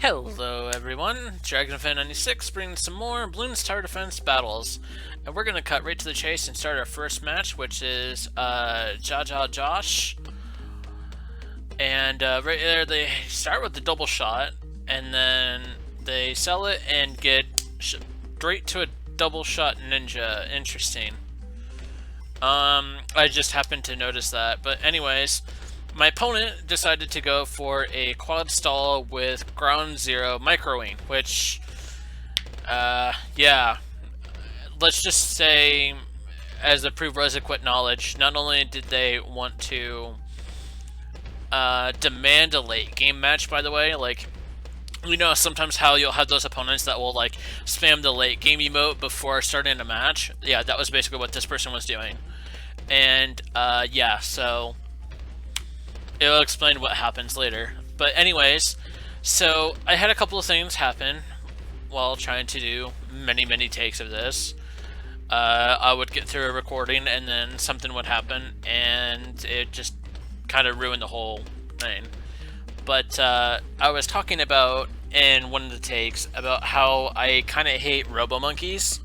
Hello everyone, DragonFan96 bringing some more Bloons Tower Defense battles. And we're gonna cut right to the chase and start our first match, which is Jaja Josh. And right there they start with the double shot, and then they sell it and get straight to a double shot ninja. Interesting. I just happened to notice that. But anyways, my opponent decided to go for a quad stall with ground zero microwing, which, yeah, let's just say, as a prerequisite knowledge, not only did they want to demand a late game match, by the way, like, you know, sometimes how you'll have those opponents that will, like, spam the late game emote before starting a match. Yeah, that was basically what this person was doing. And, yeah, so it'll explain what happens later. But anyways, so I had a couple of things happen while trying to do many takes of this. I would get through a recording and then something would happen and it just kind of ruined the whole thing. But I was talking about in one of the takes about how I kind of hate robo monkeys,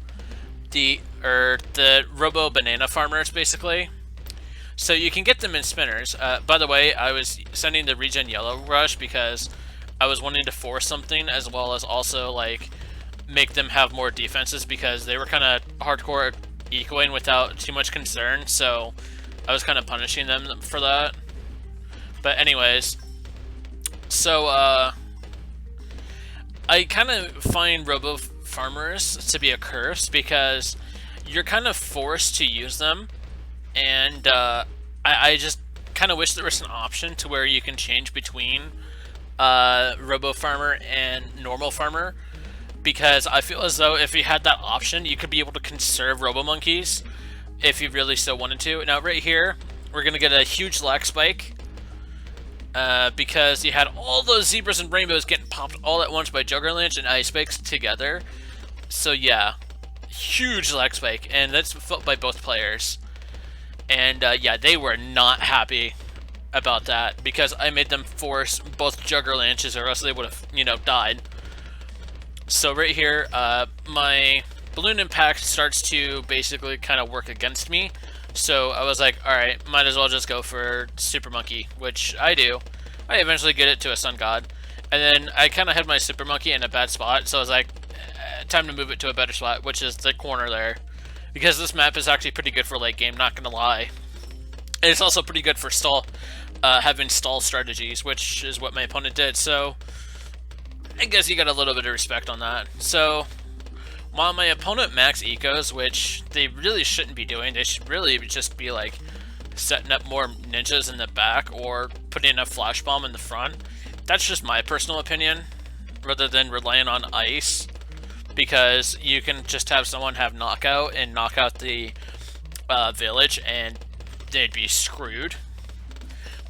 the robo banana farmers, basically. So you can get them in spinners. By the way, I was sending the regen yellow rush because I was wanting to force something, as well as also like make them have more defenses, because they were kind of hardcore ecoing without too much concern. So I was kind of punishing them for that. But anyways, so I kind of find robo farmers to be a curse because you're kind of forced to use them. And I just kind of wish there was an option to where you can change between Robo Farmer and normal Farmer, because I feel as though if you had that option, you could be able to conserve Robo Monkeys if you really so wanted to. Now, right here, we're going to get a huge lag spike because you had all those zebras and rainbows getting popped all at once by Juggerlinch and Ice Spikes together. So, yeah, huge lag spike, and that's felt by both players. And, yeah, they were not happy about that, because I made them force both Juggerlanches, or else they would have, you know, died. So right here, my balloon impact starts to basically kind of work against me. So I was like, alright, might as well just go for Super Monkey, which I do. I eventually get it to a Sun God. And then I kind of had my Super Monkey in a bad spot, so I was like, time to move it to a better spot, which is the corner there. Because this map is actually pretty good for late game, not gonna lie. And it's also pretty good for stall, having stall strategies, which is what my opponent did, so I guess you got a little bit of respect on that. So, while my opponent max ecos, which they really shouldn't be doing, they should really just be like setting up more ninjas in the back or putting a flash bomb in the front. That's just my personal opinion, rather than relying on ice. Because you can just have someone have knockout and knock out the village, and they'd be screwed.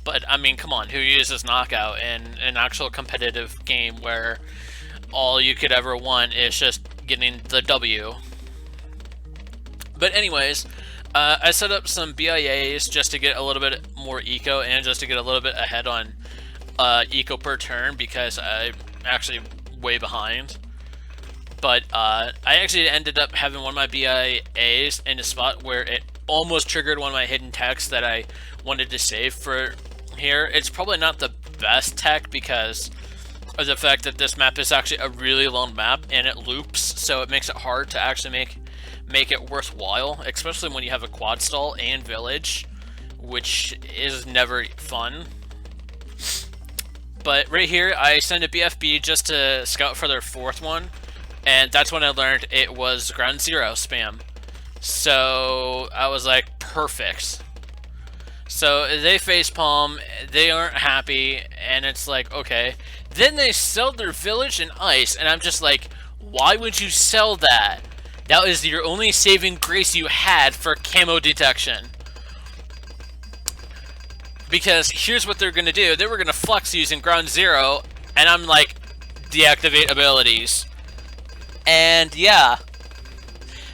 But, I mean, come on, who uses knockout in an actual competitive game where all you could ever want is just getting the W? But anyways, I set up some BIAs just to get a little bit more eco, and just to get a little bit ahead on eco per turn, because I'm actually way behind. But I actually ended up having one of my BIAs in a spot where it almost triggered one of my hidden techs that I wanted to save for here. It's probably not the best tech because of the fact that this map is actually a really long map and it loops, so it makes it hard to actually make it worthwhile, especially when you have a quad stall and village, which is never fun. But right here, I send a BFB just to scout for their fourth one. And that's when I learned it was ground zero spam. So I was like, perfect. So they facepalm, they aren't happy, and it's like, okay. Then they sell their village and ice, and I'm just like, why would you sell that? That was your only saving grace you had for camo detection. Because here's what they're gonna do. They were gonna flex using ground zero, and I'm like, deactivate abilities. And yeah,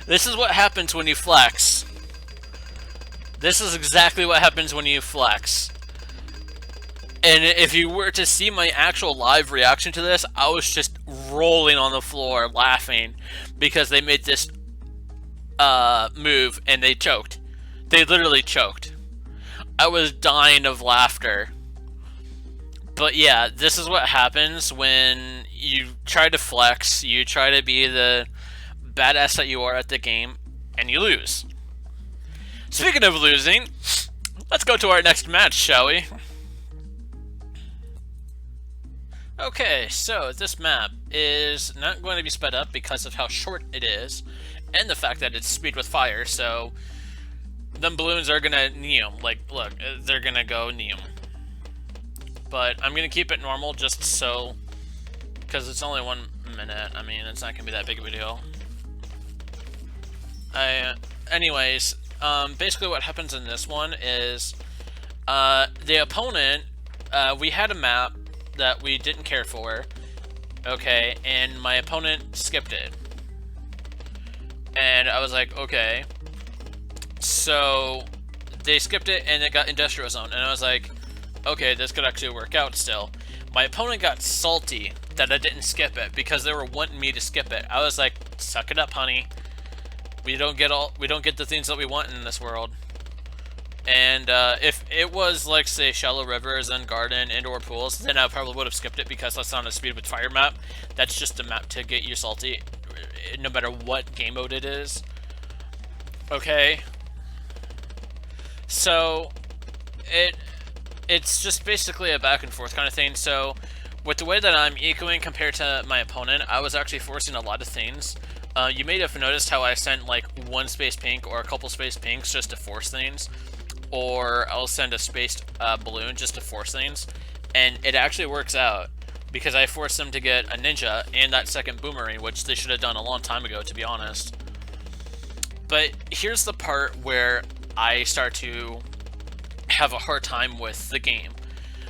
this is what happens when you flex. This is exactly what happens when you flex. And if you were to see my actual live reaction to this, I was just rolling on the floor laughing because they made this move and they choked. They literally choked. I was dying of laughter. But yeah, this is what happens when you try to flex, you try to be the badass that you are at the game, and you lose. Speaking of losing, let's go to our next match, shall we? Okay, so this map is not going to be sped up because of how short it is, and the fact that it's speed with fire, so them balloons are gonna neum. Like, look, they're gonna go neum. But I'm gonna keep it normal just so, because it's only 1 minute. I mean, it's not gonna be that big of a deal. Anyways, basically what happens in this one is, the opponent, we had a map that we didn't care for, okay, and my opponent skipped it. And I was like, okay. So, they skipped it and it got Industrial Zone, and I was like, okay, this could actually work out still. My opponent got salty that I didn't skip it because they were wanting me to skip it. I was like, suck it up, honey. We don't get the things that we want in this world. And if it was like, say, shallow rivers and garden, indoor pools, then I probably would have skipped it because that's not a speed with fire map. That's just a map to get you salty, no matter what game mode it is. Okay. So it's just basically a back and forth kind of thing. So with the way that I'm ecoing compared to my opponent, I was actually forcing a lot of things. You may have noticed how I sent like 1 space pink or a couple space pinks just to force things, or I'll send a spaced balloon just to force things, and it actually works out because I forced them to get a ninja and that second boomerang, which they should have done a long time ago, to be honest. But here's the part where I start to have a hard time with the game.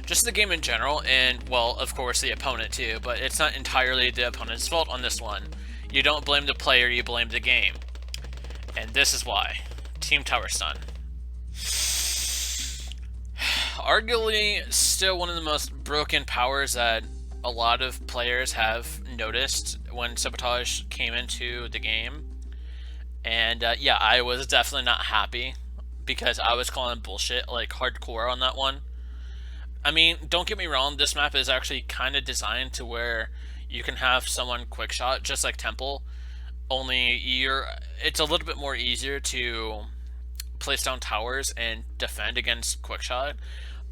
Just the game in general, and, well, of course, the opponent too, but it's not entirely the opponent's fault on this one. You don't blame the player, you blame the game. And this is why. Team Tower Stun. Arguably, still one of the most broken powers that a lot of players have noticed when Sabotage came into the game. And, yeah, I was definitely not happy because I was calling bullshit, like, hardcore on that one. I mean, don't get me wrong, this map is actually kind of designed to where you can have someone quick shot, just like Temple, only it's a little bit more easier to place down towers and defend against quick shot.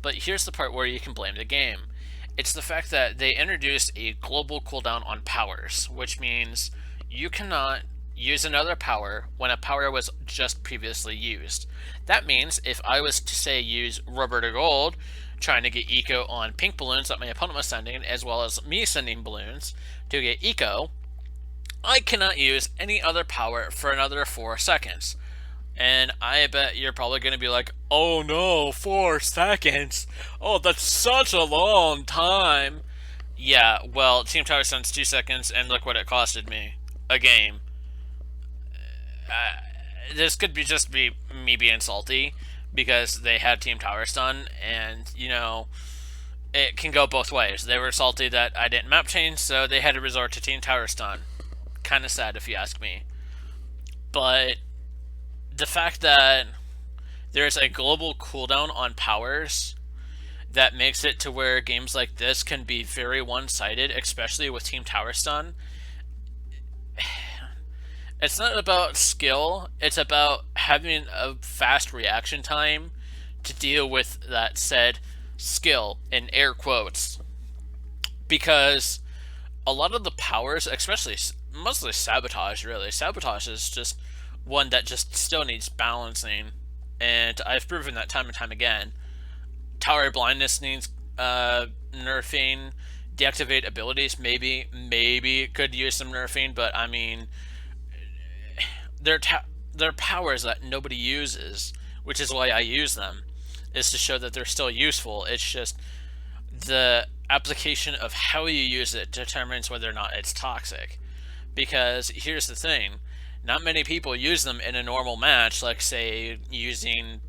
But here's the part where you can blame the game. It's the fact that they introduced a global cooldown on powers, which means you cannot use another power when a power was just previously used. That means if I was to, say, use rubber to gold, trying to get eco on pink balloons that my opponent was sending, as well as me sending balloons to get eco, I cannot use any other power for another 4 seconds. And I bet you're probably going to be like, oh no, 4 seconds? Oh, that's such a long time. Yeah, well, Team Tower Stun's 2 seconds, and look what it costed me. A game. This could be just me being salty because they had Team Tower Stun, and, you know, it can go both ways. They were salty that I didn't map change, so they had to resort to Team Tower Stun. Kind of sad if you ask me. But the fact that there's a global cooldown on powers that makes it to where games like this can be very one-sided, especially with Team Tower Stun. It's not about skill, it's about having a fast reaction time to deal with that said skill, in air quotes. Because a lot of the powers, especially, mostly Sabotage really, Sabotage is just one that just still needs balancing, and I've proven that time and time again. Tower Blindness needs nerfing, deactivate abilities, maybe could use some nerfing, but I mean, they're powers that nobody uses, which is why I use them, is to show that they're still useful. It's just the application of how you use it determines whether or not it's toxic. Because here's the thing, not many people use them in a normal match, like say using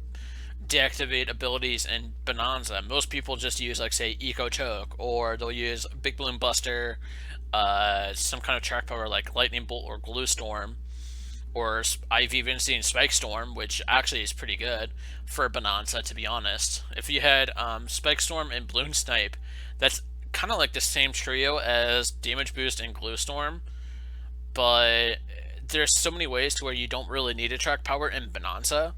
deactivate abilities in Bananza. Most people just use, like, say, Eco Choke, or they'll use Big Balloon Buster, some kind of track power like Lightning Bolt or Glue Storm, or I've even seen Spike Storm, which actually is pretty good for Bananza, to be honest. If you had Spike Storm and Balloon Snipe, that's kind of like the same trio as Damage Boost and Glue Storm, but there's so many ways to where you don't really need a track power in Bananza.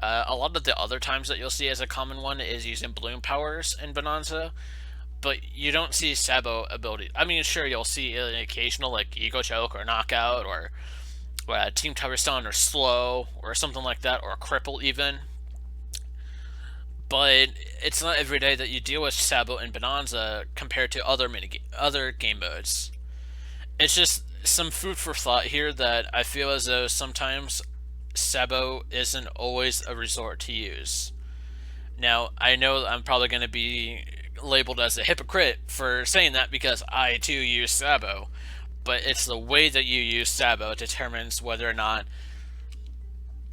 A lot of the other times that you'll see as a common one is using Balloon powers in Bananza, but you don't see Sabo ability. I mean, sure, you'll see an occasional like Ego Choke or Knockout or Team Tower Stun or Slow or something like that, or Cripple even. But it's not every day that you deal with Sabo in Bananza compared to other game modes. It's just some food for thought here that I feel as though sometimes Sabo isn't always a resort to use. Now, I know I'm probably going to be labeled as a hypocrite for saying that because I too use Sabo, but it's the way that you use Sabo determines whether or not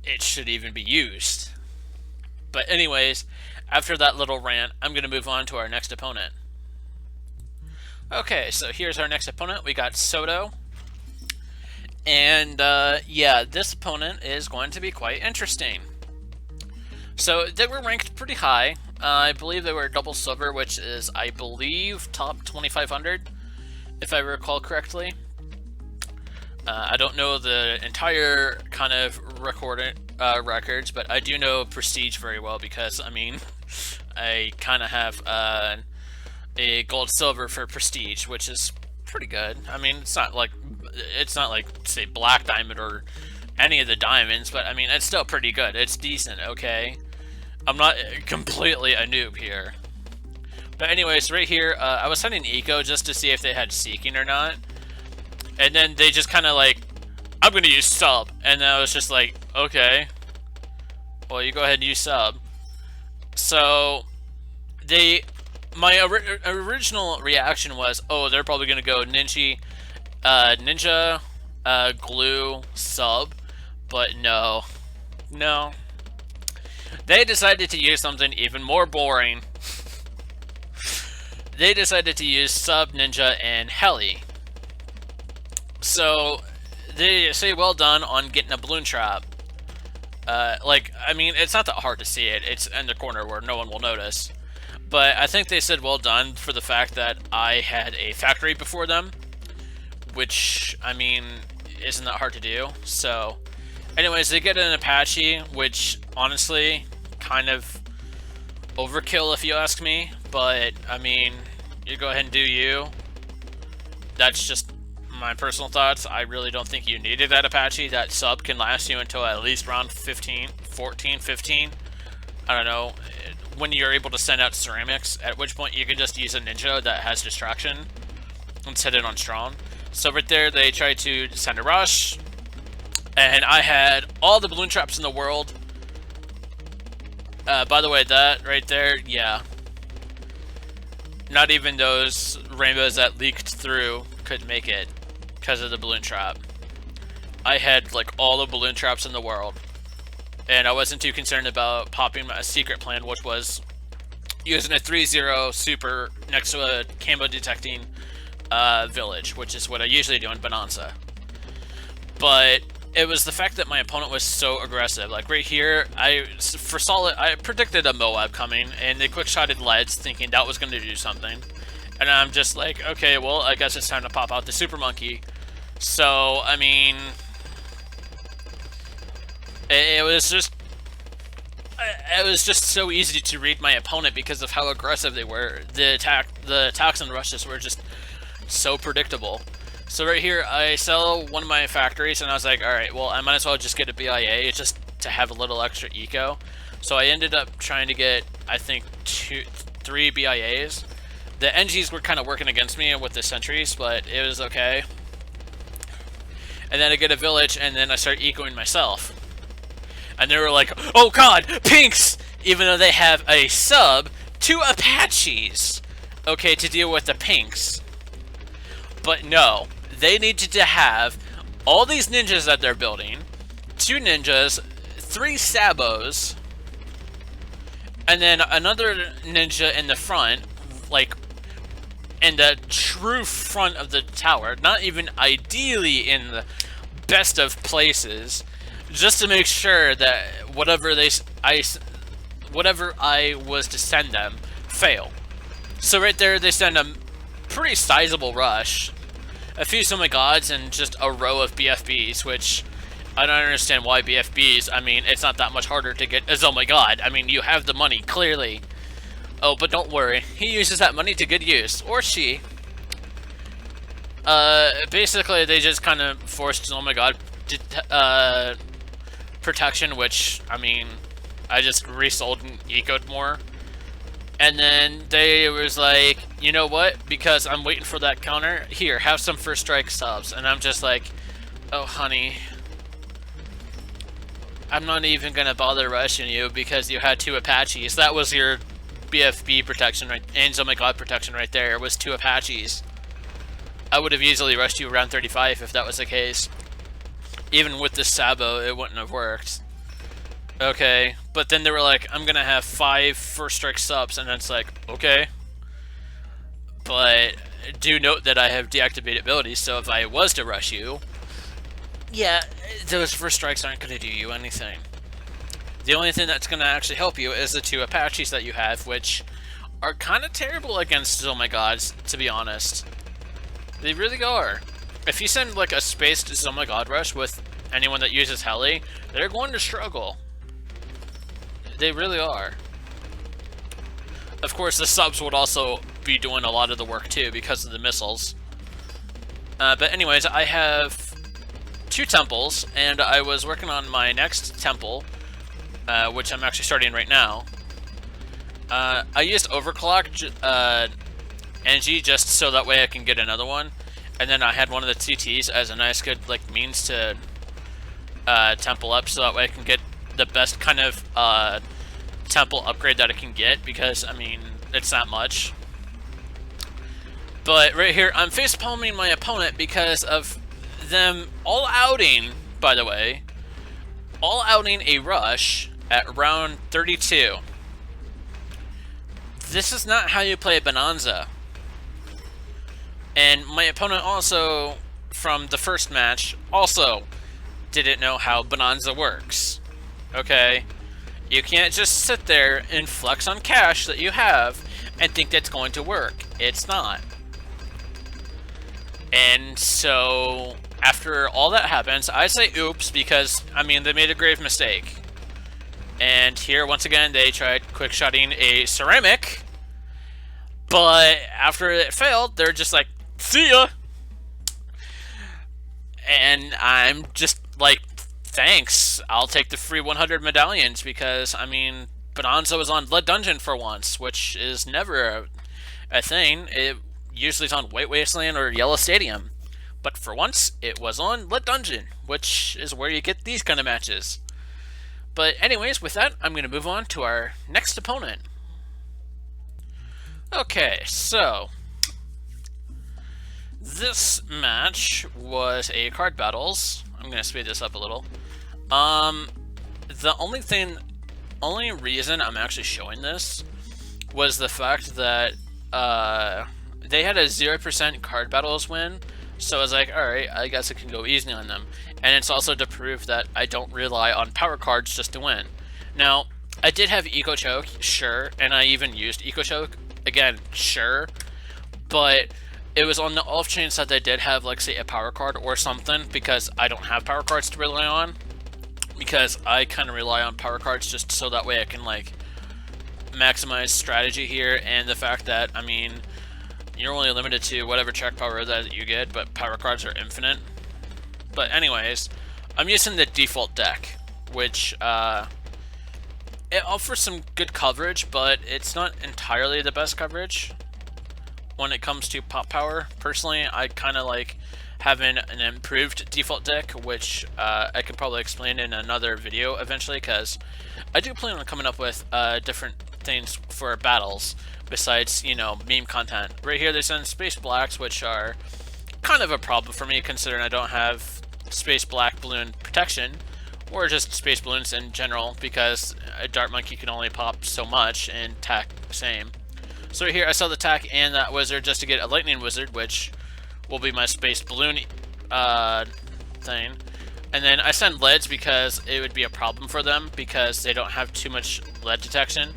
it should even be used. But anyways, after that little rant, I'm going to move on to our next opponent. Okay, so here's our next opponent. We got Soto. And yeah, this opponent is going to be quite interesting. So they were ranked pretty high. I believe they were double silver, which is, I believe, top 2,500, if I recall correctly. I don't know the entire kind of records, but I do know Prestige very well because, I mean, I kind of have a gold silver for Prestige, which is pretty good. I mean, it's not like say Black Diamond or any of the diamonds, but I mean, it's still pretty good. It's decent, okay? I'm not completely a noob here. But anyways, right here, I was sending Eco just to see if they had Seeking or not. And then they just kind of like, I'm going to use Sub. And then I was just like, okay. Well, you go ahead and use Sub. So, my original reaction was, oh, they're probably going to go Ninja, Glue, Sub. But no. No. They decided to use something even more boring. They decided to use Sub, Ninja, and Heli. So, they say well done on getting a balloon trap. Like, I mean, it's not that hard to see it. It's in the corner where no one will notice. But I think they said well done for the fact that I had a factory before them. Which, I mean, isn't that hard to do. So, anyways, they get an Apache, which, honestly, kind of overkill if you ask me. But, I mean, you go ahead and do you. That's just my personal thoughts. I really don't think you needed that Apache. That Sub can last you until at least round 15, 14, 15. I don't know. When you're able to send out ceramics, at which point you can just use a Ninja that has distraction and set it on strong. So right there, they tried to send a rush, and I had all the balloon traps in the world. By the way, that right there, yeah. Not even those rainbows that leaked through could make it because of the balloon trap. I had like all the balloon traps in the world, and I wasn't too concerned about popping a secret plan, which was using a 3-0 super next to a camo detecting village, which is what I usually do in Bananza. But it was the fact that my opponent was so aggressive. Like right here, I predicted a Moab coming, and they quick-shotted leads thinking that was going to do something. And I'm just like, okay, well, I guess it's time to pop out the Super Monkey. So, I mean, it was just so easy to read my opponent because of how aggressive they were. The attacks and rushes were just so predictable. So right here, I sell one of my factories, and I was like, alright, well, I might as well just get a BIA just to have a little extra eco. So I ended up trying to get, I think, 3 BIAs. The NGs were kind of working against me with the sentries, but it was okay. And then I get a village, and then I start ecoing myself. And they were like, oh god, pinks! Even though they have a Sub, 2 Apaches, okay, to deal with the pinks. But no, they needed to have all these ninjas that they're building, 2 ninjas, 3 Sabos, And then another ninja in the front, like in the true front of the tower, not even ideally in the best of places, just to make sure that whatever I was to send them fail. So right there, they send a pretty sizable rush, a few oh my gods, and just a row of BFBs, which I don't understand why BFBs. I mean, it's not that much harder to get as oh my god. I mean, you have the money, clearly. Oh, but don't worry, he uses that money to good use, or she. Basically, they just kind of forced oh my god protection, which, I mean, I just resold and ecoed more. And then they was like, you know what? Because I'm waiting for that counter, here, have some first strike subs. And I'm just like, oh honey, I'm not even gonna bother rushing you because you had 2 Apaches. That was your BFB protection, right? And oh my god protection right there was 2 Apaches. I would have easily rushed you around 35 if that was the case. Even with this Sabo, it wouldn't have worked. Okay, but then they were like, I'm gonna have 5 first strike subs, and it's like, okay. But do note that I have deactivated abilities, so if I was to rush you, yeah, those first strikes aren't gonna do you anything. The only thing that's gonna actually help you is the 2 Apaches that you have, which are kind of terrible against oh my gods, to be honest. They really are. If you send like a spaced oh my god rush with anyone that uses heli, they're going to struggle. They really are. Of course, the subs would also be doing a lot of the work too because of the missiles. But anyways, I have 2 temples, and I was working on my next temple, which I'm actually starting right now. I used overclock energy just so that way I can get another one, and then I had one of the TTs as a nice good like means to temple up, so that way I can get the best kind of temple upgrade that I can get, because I mean it's not much. But right here, I'm face palming my opponent because of them all outing, by the way, all outing a rush at round 32. This is not how you play Bananza. And my opponent also, from the first match, also didn't know how Bananza works. Okay? You can't just sit there and flex on cash that you have and think that's going to work. It's not. And so, after all that happens, I say oops because, I mean, they made a grave mistake. And here, once again, they tried quick-shotting a ceramic, but after it failed, they're just like, see ya! And I'm just like, thanks, I'll take the free 100 medallions, because, I mean, Bananza was on Lead Dungeon for once, which is never a thing. It usually is on White Wasteland or Yellow Stadium. But for once, it was on Lead Dungeon, which is where you get these kind of matches. But anyways, with that, I'm going to move on to our next opponent. Okay, so this match was a card battles. I'm going to speed this up a little. The only reason I'm actually showing this was the fact that they had a 0% card battles win, so I was like, alright, I guess I can go easy on them. And it's also to prove that I don't rely on power cards just to win. Now, I did have Eco Choke, sure, and I even used Eco Choke, again, sure, but it was on the off chance that they did have, like, say, a power card or something, because I don't have power cards to rely on, because I kind of rely on power cards just so that way I can, like, maximize strategy here, and the fact that, I mean, you're only limited to whatever check power that you get, but power cards are infinite. But anyways, I'm using the default deck, which, it offers some good coverage, but it's not entirely the best coverage when it comes to pop power. Personally, I kind of like having an improved default deck, which I could probably explain in another video eventually, because I do plan on coming up with different things for battles besides, you know, meme content. Right here they send Space Blacks, which are kind of a problem for me considering I don't have Space Black Balloon protection, or just space balloons in general, because a dart monkey can only pop so much and tack same. So right here I sell the tack and that wizard just to get a lightning wizard, which will be my space balloon thing. And then I send leads because it would be a problem for them because they don't have too much lead detection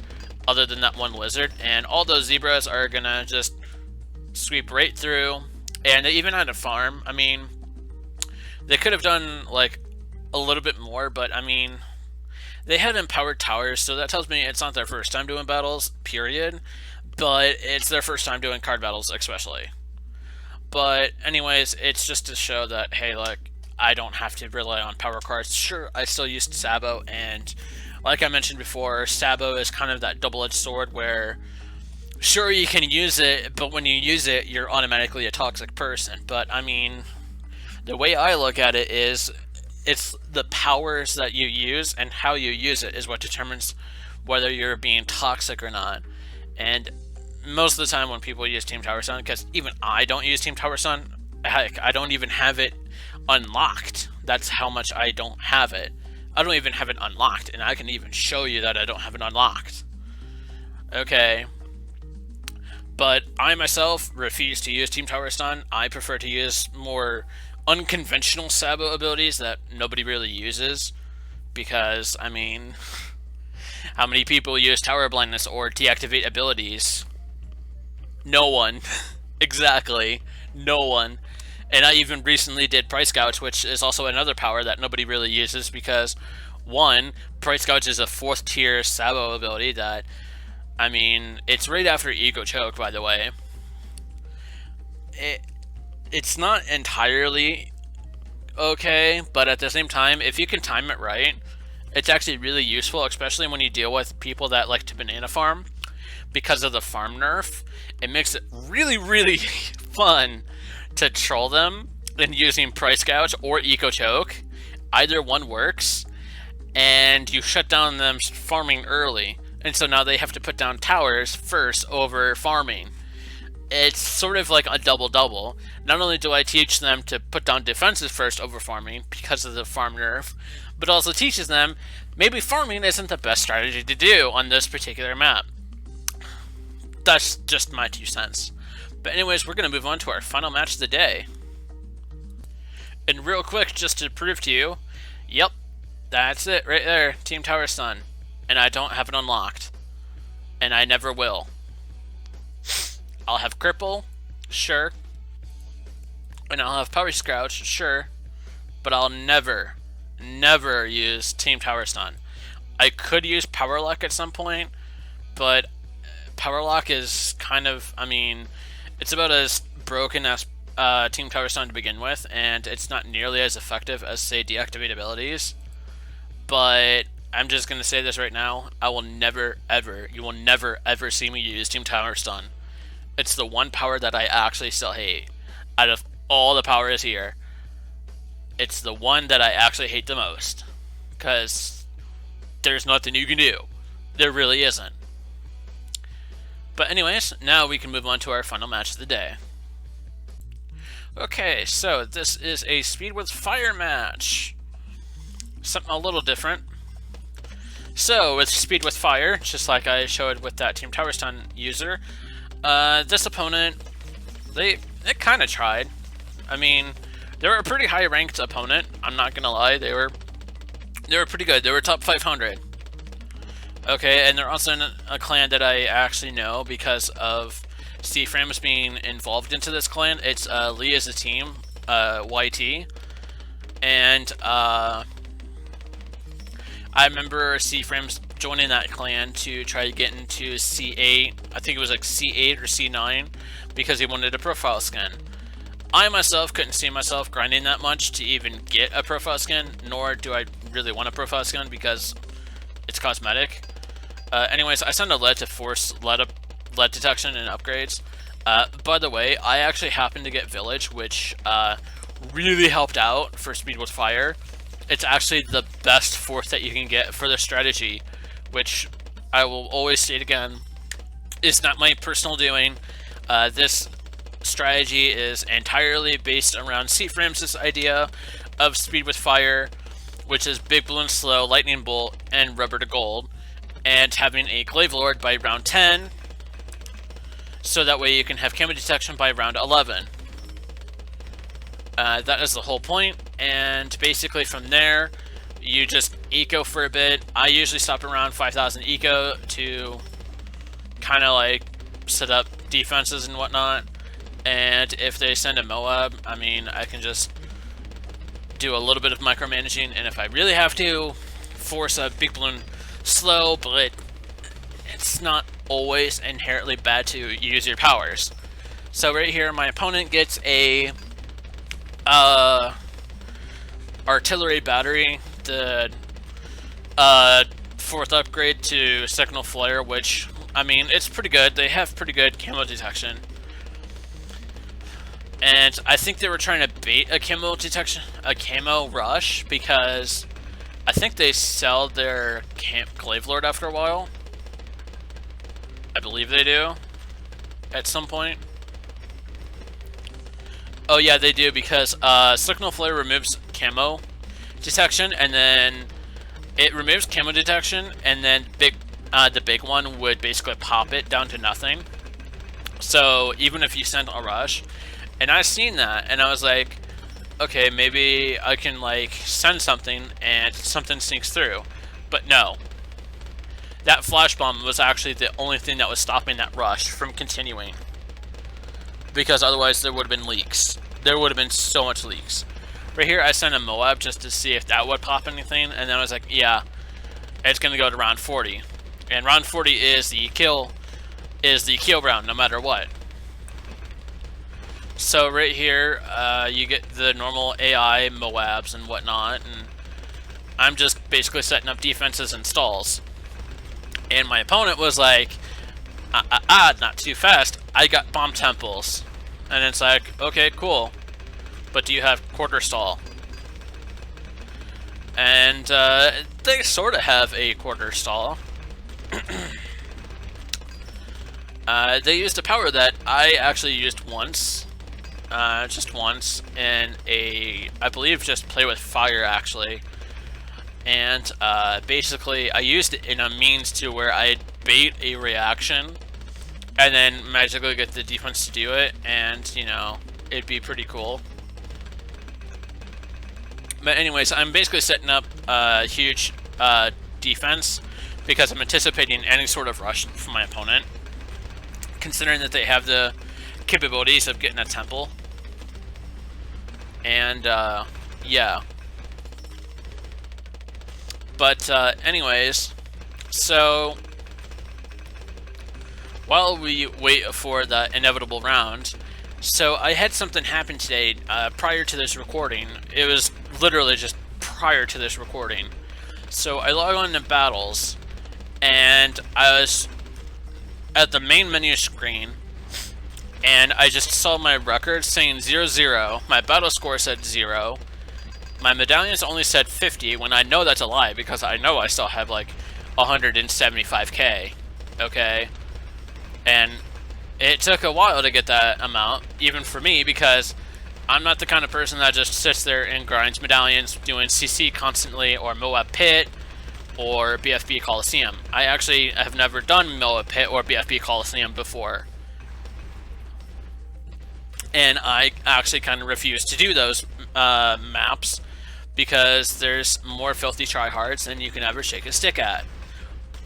other than that one lizard. And all those zebras are gonna just sweep right through. And they even had a farm. I mean, they could have done like a little bit more, but I mean, they had empowered towers, so that tells me it's not their first time doing battles, period. But it's their first time doing card battles, especially. But anyways, it's just to show that, hey, look, I don't have to rely on power cards. Sure, I still used Sabo, and like I mentioned before, Sabo is kind of that double-edged sword where, sure, you can use it, but when you use it, you're automatically a toxic person. But, I mean, the way I look at it is, it's the powers that you use and how you use it is what determines whether you're being toxic or not. And most of the time when people use Team Tower Sun, because even I don't use Team Tower Sun, heck, I don't even have it unlocked. That's how much I don't have it. I don't even have it unlocked, and I can even show you that I don't have it unlocked. Okay. But I myself refuse to use Team Tower Sun. I prefer to use more unconventional Sabo abilities that nobody really uses. Because, I mean, how many people use Tower Blindness or deactivate abilities? No one. Exactly. No one. And I even recently did Price Gouge, which is also another power that nobody really uses because, one, Price Gouge is a 4th tier Sabo ability that, I mean, it's right after Ego Choke, by the way. It's not entirely okay, but at the same time, if you can time it right, it's actually really useful, especially when you deal with people that like to banana farm. Because of the farm nerf, it makes it really, really fun to troll them in using Price Gouge or Eco Choke. Either one works, and you shut down them farming early, and so now they have to put down towers first over farming. It's sort of like a double-double. Not only do I teach them to put down defenses first over farming because of the farm nerf, but also teaches them maybe farming isn't the best strategy to do on this particular map. That's just my 2 cents. But anyways, we're going to move on to our final match of the day. And real quick, just to prove to you, yep, that's it right there, Team Tower Sun. And I don't have it unlocked. And I never will. I'll have Cripple, sure. And I'll have Power Scrouch, sure. But I'll never use Team Tower Sun. I could use Power Lock at some point, but Power Lock is kind of, I mean, it's about as broken as Team Tower Sun to begin with, and it's not nearly as effective as, say, deactivate abilities. But I'm just going to say this right now, I will never, ever, you will never, ever see me use Team Tower Sun. It's the one power that I actually still hate. Out of all the powers here, it's the one that I actually hate the most. Because there's nothing you can do. There really isn't. But anyways, now we can move on to our final match of the day. Okay, so this is a Speed with Fire match. Something a little different. So, with Speed with Fire, just like I showed with that Team Tower Sun user, this opponent, they kind of tried. I mean, they were a pretty high-ranked opponent, I'm not gonna lie, they were pretty good, they were top 500. Okay, and they're also in a clan that I actually know because of C-Frames being involved into this clan. It's Lee as a team, YT, and I remember C-Frames joining that clan to try to get into C8, I think it was like C8 or C9, because he wanted a profile skin. I myself couldn't see myself grinding that much to even get a profile skin, nor do I really want a profile skin because it's cosmetic. Anyways, I sent a lead to force lead detection and upgrades. By the way, I actually happened to get Village, which really helped out for Speed with Fire. It's actually the best fourth that you can get for the strategy, which I will always state again, is not my personal doing. This strategy is entirely based around C-Frames' idea of Speed with Fire. which is Big Balloon Slow, Lightning Bolt, and Rubber to Gold, and having a Glaive Lord by round 10, so that way you can have camo detection by round 11. That is the whole point, and basically from there, you just eco for a bit. I usually stop around 5,000 eco to kind of like set up defenses and whatnot, and if they send a Moab, I mean, I can just do a little bit of micromanaging, and if I really have to, force a Big Balloon Slow, but it's not always inherently bad to use your powers. So right here, my opponent gets a artillery battery, the 4th upgrade to Signal Flare, which, I mean, it's pretty good. They have pretty good camo detection. And I think they were trying to bait a camo rush, because I think they sell their Glaive Lord after a while. I believe they do, at some point. Oh yeah, they do, because Signal Flare removes camo detection, and then it removes camo detection, and then the big one would basically pop it down to nothing. So even if you send a rush, and I've seen that, and I was like, okay, maybe I can like send something and something sneaks through, but no. That flash bomb was actually the only thing that was stopping that rush from continuing, because otherwise there would have been leaks. There would have been so much leaks. Right here, I sent a Moab just to see if that would pop anything, and then I was like, yeah, it's gonna go to round 40, and round 40 is the kill round, no matter what. So right here, you get the normal AI Moabs and whatnot, and I'm just basically setting up defenses and stalls. And my opponent was like, not too fast, I got bomb temples. And it's like, okay, cool, but do you have quarter stall? And they sort of have a quarter stall. They used a power that I actually used once. Just once, in I believe just Play with Fire, actually. And basically, I used it in a means to where I'd bait a reaction, and then magically get the defense to do it, and, you know, it'd be pretty cool. But anyways, I'm basically setting up a huge defense, because I'm anticipating any sort of rush from my opponent, considering that they have the capabilities of getting a temple. And yeah, but anyways, so while we wait for the inevitable round, so I had something happen today prior to this recording. It was literally just prior to this recording. So I log on to battles, and I was at the main menu screen, and I just saw my record saying 0-0, my battle score said 0, my medallions only said 50, when I know that's a lie, because I know I still have like 175k, okay? And it took a while to get that amount, even for me, because I'm not the kind of person that just sits there and grinds medallions doing CC constantly, or Moab Pit, or BFB Coliseum. I actually have never done Moab Pit or BFB Coliseum before. And I actually kind of refuse to do those maps, because there's more filthy tryhards than you can ever shake a stick at.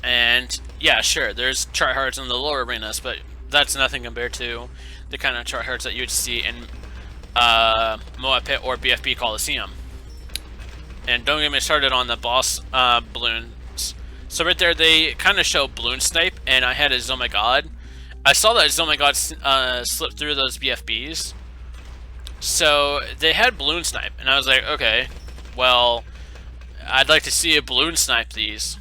And yeah, sure, there's tryhards in the lower arenas, but that's nothing compared to the kind of tryhards that you would see in Moab Pit or BFB Coliseum. And don't get me started on the boss balloons. So right there, they kind of show balloon snipe, and I had a Oh My God. I saw that Oh My God slip through those BFBs. So they had balloon snipe, and I was like, okay, well, I'd like to see a balloon snipe these.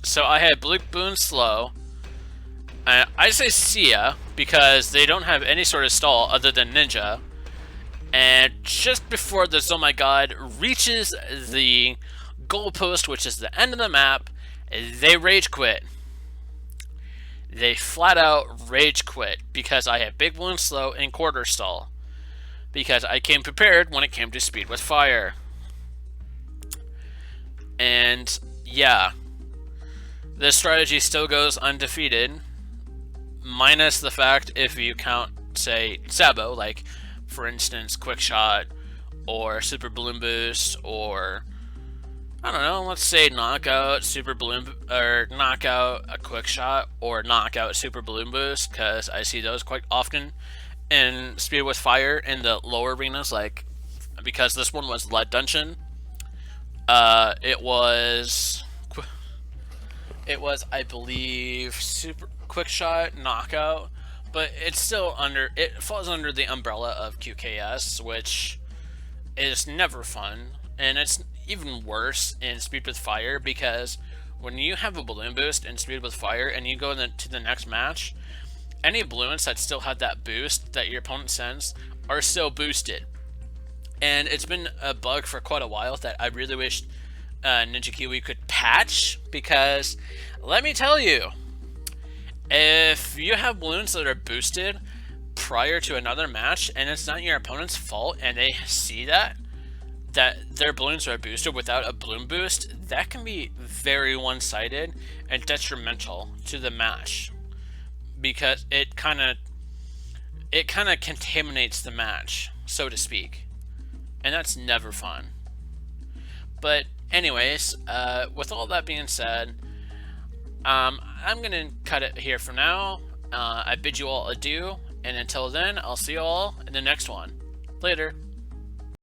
So I had balloon slow. I say Sia because they don't have any sort of stall other than Ninja. And just before this Oh My God reaches the goalpost, which is the end of the map, they rage quit. They flat out rage quit because I have big balloon slow and quarter stall. Because I came prepared when it came to speed with fire. And yeah, this strategy still goes undefeated, minus the fact if you count, say, Sabo, like, for instance, Quick Shot, or Super Balloon Boost, or, I don't know, let's say Knockout, Super Balloon, or Knockout, a Quick Shot, or Knockout, Super Balloon Boost, because I see those quite often in Speed with Fire in the lower arenas, like, because this one was Lead Dungeon, it was, I believe, Super Quick Shot, Knockout, but it's still under, it falls under the umbrella of QKS, which is never fun, and it's even worse in Speed with Fire, because when you have a balloon boost in Speed with Fire and you go to the next match, any balloons that still have that boost that your opponent sends are still boosted. And it's been a bug for quite a while that I really wish Ninja Kiwi could patch, because let me tell you, if you have balloons that are boosted prior to another match and it's not your opponent's fault and they see that their balloons are boosted without a balloon boost, that can be very one-sided and detrimental to the match, because it kind of contaminates the match, so to speak, and that's never fun. But anyways, with all that being said, I'm gonna cut it here for now. I bid you all adieu, and until then, I'll see you all in the next one. Later.